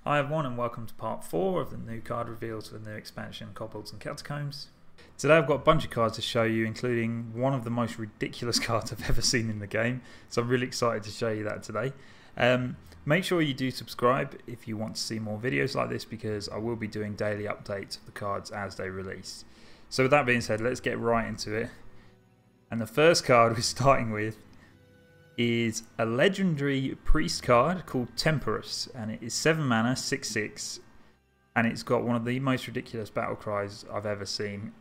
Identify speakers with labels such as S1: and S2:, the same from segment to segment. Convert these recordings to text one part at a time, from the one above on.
S1: Hi everyone and welcome to part 4 of the new card reveals for the new expansion Kobolds and Catacombs. Today I've got a bunch of cards to show you, including one of the most ridiculous cards I've ever seen in the game, so I'm really excited to show you that today. Make sure you do subscribe if you want to see more videos like this, because I will be doing daily updates of the cards as they release. So with that being said, let's get right into it. And the first card we're starting with is a legendary priest card called Temporus, and it is 7 mana, 6/6, and it's got one of the most ridiculous battle cries I've ever seen.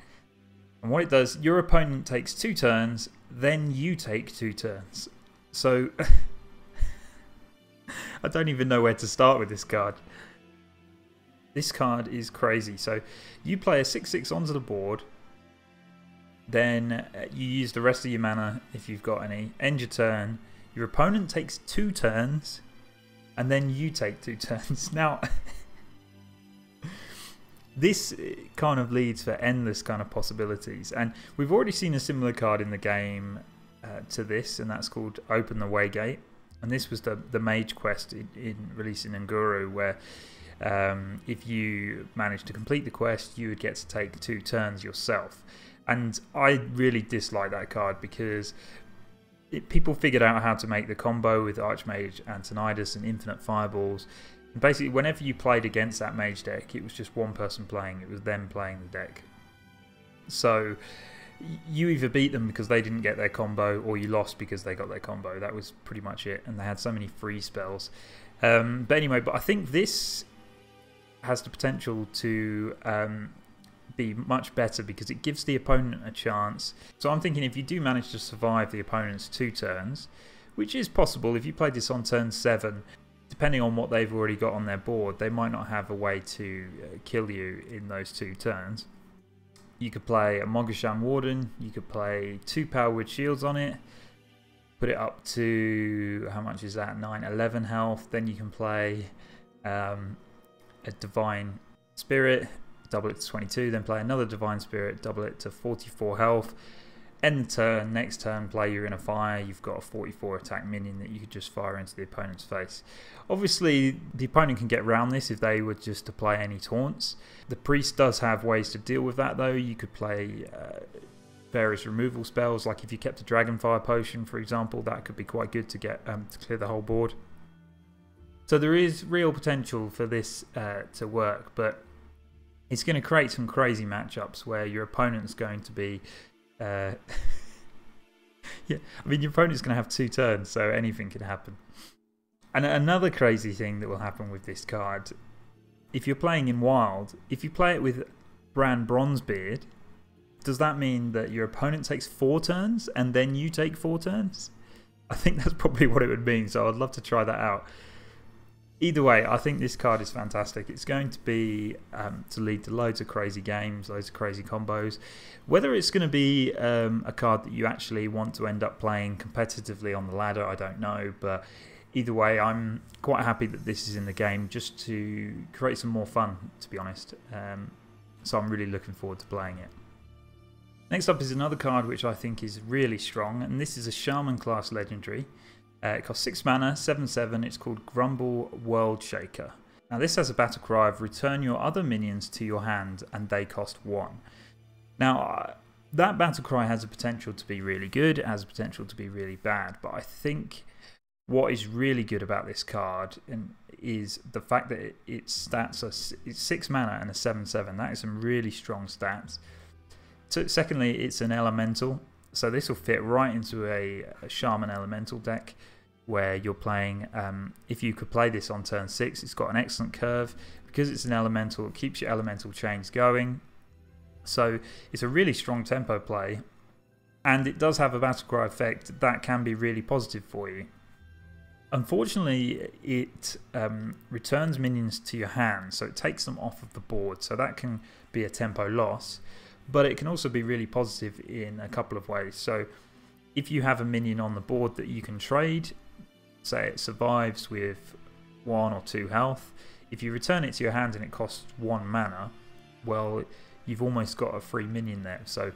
S1: And what it does, your opponent takes 2 turns, then you take 2 turns. So I don't even know where to start with this card. This card is crazy. So you play a 6/6 onto the board, then you use the rest of your mana if you've got any, end your turn, your opponent takes 2 turns, and then you take 2 turns. Now, this kind of leads for endless kind of possibilities, and we've already seen a similar card in the game to this, and that's called Open the Waygate. And this was the mage quest in releasing Unguru, where if you managed to complete the quest, you would get to take 2 turns yourself. And I really dislike that card because people figured out how to make the combo with Archmage Antonidas and Infinite Fireballs. And basically, whenever you played against that mage deck, it was just one person playing. It was them playing the deck. So you either beat them because they didn't get their combo, or you lost because they got their combo. That was pretty much it. And they had so many free spells. But anyway, I think this has the potential to be much better because it gives the opponent a chance. So I'm thinking if you do manage to survive the opponent's 2 turns, which is possible if you played this on turn 7, depending on what they've already got on their board, they might not have a way to kill you in those 2 turns. You could play a Mogasham Warden, you could play 2 Power Wood Shields on it, put it up to, how much is that, 9-11 health. Then you can play a Divine Spirit, double it to 22, then play another Divine Spirit, double it to 44 health. End the turn, next turn play You're in a Fire, you've got a 44 attack minion that you could just fire into the opponent's face. Obviously the opponent can get around this if they were just to play any taunts. The priest does have ways to deal with that though. You could play various removal spells, like if you kept a Dragonfire Potion for example, that could be quite good to get to clear the whole board. So there is real potential for this to work, but it's going to create some crazy matchups where your opponent's going to be yeah, I mean your opponent's going to have 2 turns, so anything can happen. And another crazy thing that will happen with this card, if you're playing in Wild, if you play it with Bran Bronzebeard, does that mean that your opponent takes 4 turns and then you take 4 turns? I think that's probably what it would mean, so I'd love to try that out. Either way, I think this card is fantastic. It's going to be to lead to loads of crazy games, loads of crazy combos. Whether it's going to be a card that you actually want to end up playing competitively on the ladder, I don't know. But either way, I'm quite happy that this is in the game just to create some more fun, to be honest. So I'm really looking forward to playing it. Next up is another card which I think is really strong, and this is a Shaman class legendary. It costs 6 mana, 7/7, it's called Grumble Worldshaker. Now this has a battle cry of return your other minions to your hand and they cost 1. Now that battle cry has a potential to be really good, it has a potential to be really bad, but I think what is really good about this card is the fact that its stats are it's 6 mana and a 7/7. That is some really strong stats. So, secondly, it's an elemental. So this will fit right into a Shaman Elemental deck where you're playing, if you could play this on turn 6, it's got an excellent curve. Because it's an elemental, it keeps your elemental chains going. So it's a really strong tempo play, and it does have a battle cry effect that can be really positive for you. Unfortunately, it returns minions to your hand, so it takes them off of the board, so that can be a tempo loss. But it can also be really positive in a couple of ways. So if you have a minion on the board that you can trade, say it survives with 1 or 2 health, if you return it to your hand and it costs 1 mana, well, you've almost got a free minion there. So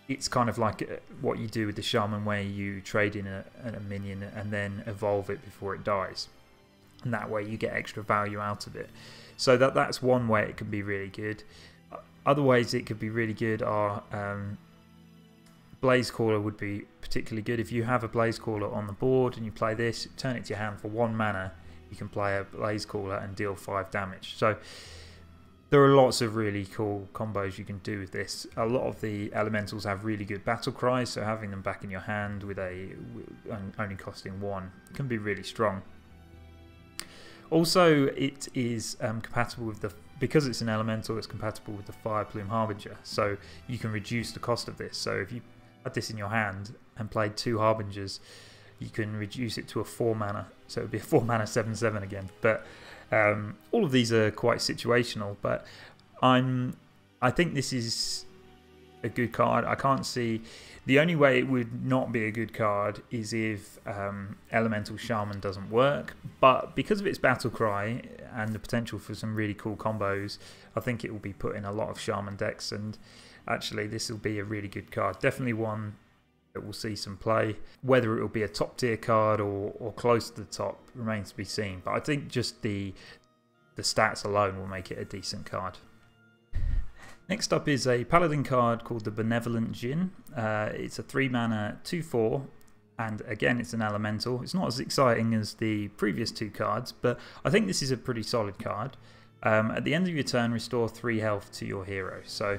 S1: it's kind of like what you do with the Shaman, where you trade in a minion and then evolve it before it dies. and that way you get extra value out of it. So that's one way it can be really good. Other ways it could be really good are Blaze Caller would be particularly good. If you have a Blaze Caller on the board and you play this, turn it to your hand for 1 mana, you can play a Blaze Caller and deal 5 damage. So there are lots of really cool combos you can do with this. A lot of the elementals have really good battle cries, so having them back in your hand with only costing 1 can be really strong. Also, it is compatible with because it's an elemental, it's compatible with the Fire Plume Harbinger, so you can reduce the cost of this. So if you had this in your hand and played 2 Harbingers, you can reduce it to a 4 mana, so it would be a 4 mana 7/7 again. But all of these are quite situational, but I think this is a good card. I can't see the only way it would not be a good card is if Elemental Shaman doesn't work, but because of its battle cry and the potential for some really cool combos, I think it will be put in a lot of Shaman decks, and actually this will be a really good card. Definitely one that will see some play. Whether it will be a top tier card or close to the top remains to be seen, but I think just the stats alone will make it a decent card. Next up is a Paladin card called the Benevolent Djinn. It's a 3 mana 2/4, and again it's an elemental. It's not as exciting as the previous 2 cards, but I think this is a pretty solid card. At the end of your turn, restore 3 health to your hero. So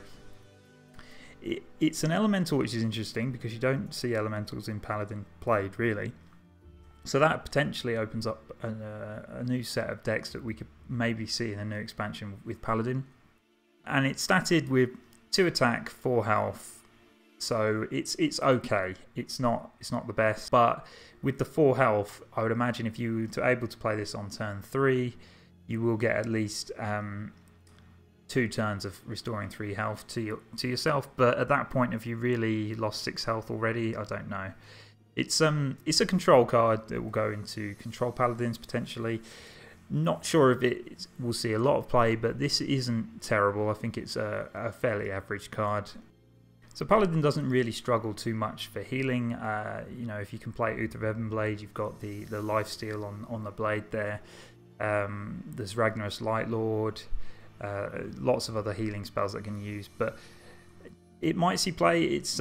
S1: it's an elemental, which is interesting because you don't see elementals in Paladin played really. So that potentially opens up a new set of decks that we could maybe see in a new expansion with Paladin. And it's statted with 2 attack, 4 health, so it's okay. It's not the best, but with the 4 health, I would imagine if you were able to play this on turn 3, you will get at least 2 turns of restoring 3 health to yourself. But at that point, if you really lost 6 health already, I don't know. It's a control card that will go into control paladins potentially. Not sure if it will see a lot of play, but this isn't terrible. I think it's a fairly average card. So Paladin doesn't really struggle too much for healing. You know, if you can play Uther of Heavenblade, you've got the lifesteal on the blade there. There's Ragnar's Lightlord, lots of other healing spells that I can use, but it might see play. It's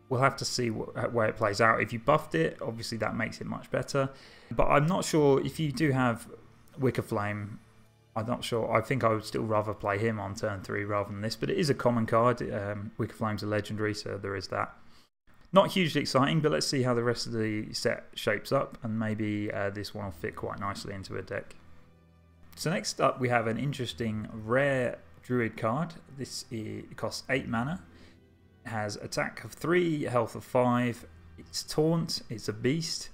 S1: we'll have to see where it plays out. If you buffed it, obviously that makes it much better. But I'm not sure if you do have Wicker Flame. I'm not sure. I think I would still rather play him on turn 3 rather than this. But it is a common card. Wicker Flame's a legendary, so there is that. Not hugely exciting, but let's see how the rest of the set shapes up. And maybe this one will fit quite nicely into a deck. So next up we have an interesting rare Druid card. It costs 8 mana. Has attack of 3, health of 5, it's taunt, it's a beast,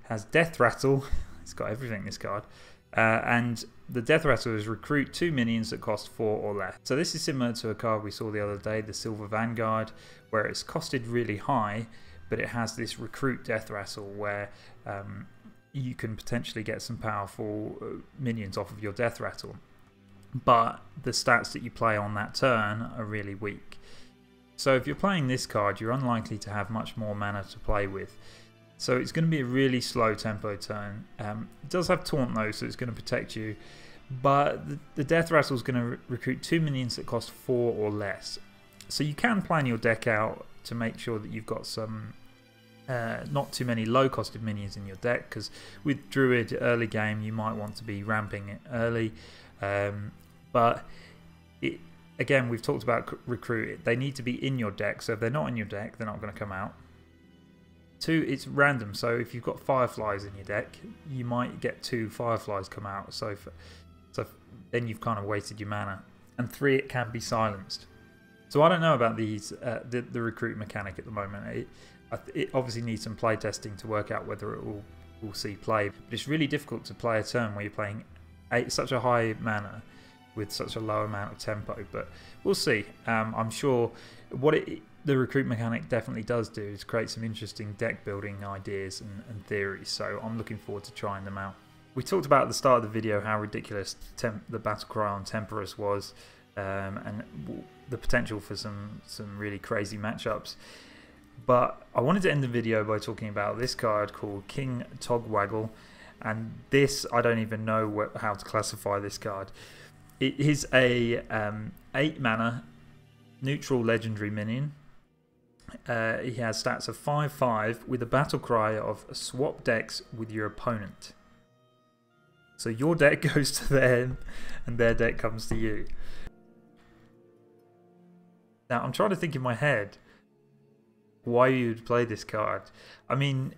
S1: has death rattle, it's got everything this card, and the death rattle is recruit 2 minions that cost 4 or less. So this is similar to a card we saw the other day, the Silver Vanguard, where it's costed really high, but it has this recruit death rattle where you can potentially get some powerful minions off of your death rattle, but the stats that you play on that turn are really weak. So if you're playing this card, you're unlikely to have much more mana to play with. So it's going to be a really slow tempo turn. It does have taunt though, so it's going to protect you. But the death rattle is going to recruit 2 minions that cost 4 or less. So you can plan your deck out to make sure that you've got some not too many low costed minions in your deck, because with Druid early game you might want to be ramping it early. But again, we've talked about recruit. They need to be in your deck, so if they're not in your deck, they're not going to come out. 2, it's random, so if you've got Fireflies in your deck, you might get 2 Fireflies come out, so then you've kind of wasted your mana. And 3, it can be silenced. So I don't know about these the recruit mechanic at the moment. It obviously needs some play testing to work out whether it will see play, but it's really difficult to play a turn where you're playing such a high mana with such a low amount of tempo, but we'll see. I'm sure what the recruit mechanic definitely does do is create some interesting deck building ideas and theories, so I'm looking forward to trying them out. We talked about at the start of the video how ridiculous the battle cry on Temporus was, and the potential for some really crazy matchups. But I wanted to end the video by talking about this card called King Togwaggle And this, I don't even know how to classify this card. It is a 8 mana neutral legendary minion. He has stats of 5/5 with a battle cry of swap decks with your opponent. So your deck goes to them and their deck comes to you. Now I'm trying to think in my head why you'd play this card. I mean,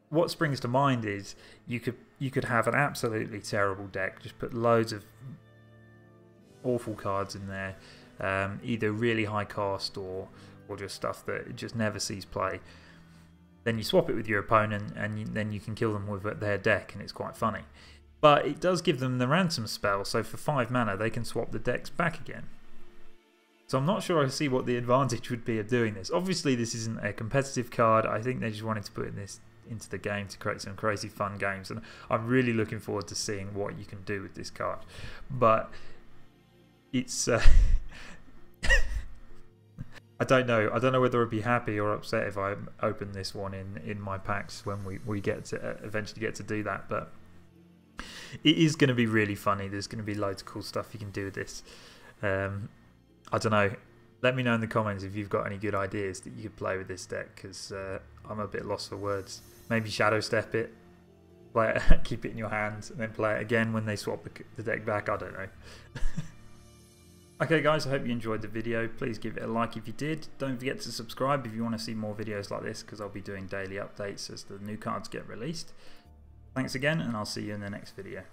S1: what springs to mind is you could have an absolutely terrible deck, just put loads of awful cards in there, either really high cost or just stuff that just never sees play. Then you swap it with your opponent and then you can kill them with their deck, and it's quite funny. But it does give them the ransom spell, so for 5 mana they can swap the decks back again. So I'm not sure I see what the advantage would be of doing this. Obviously this isn't a competitive card. I think they just wanted to put this into the game to create some crazy fun games, and I'm really looking forward to seeing what you can do with this card. But it's I don't know whether I'd be happy or upset if I open this one in my packs when we get to eventually get to do that. But it is going to be really funny. There's going to be loads of cool stuff you can do with this. I don't know. Let me know in the comments if you've got any good ideas that you could play with this deck, because I'm a bit lost for words. Maybe Shadow Step it, play it, keep it in your hand, and then play it again when they swap the deck back. I don't know. Okay guys, I hope you enjoyed the video. Please give it a like if you did. Don't forget to subscribe if you want to see more videos like this, because I'll be doing daily updates as the new cards get released. Thanks again, and I'll see you in the next video.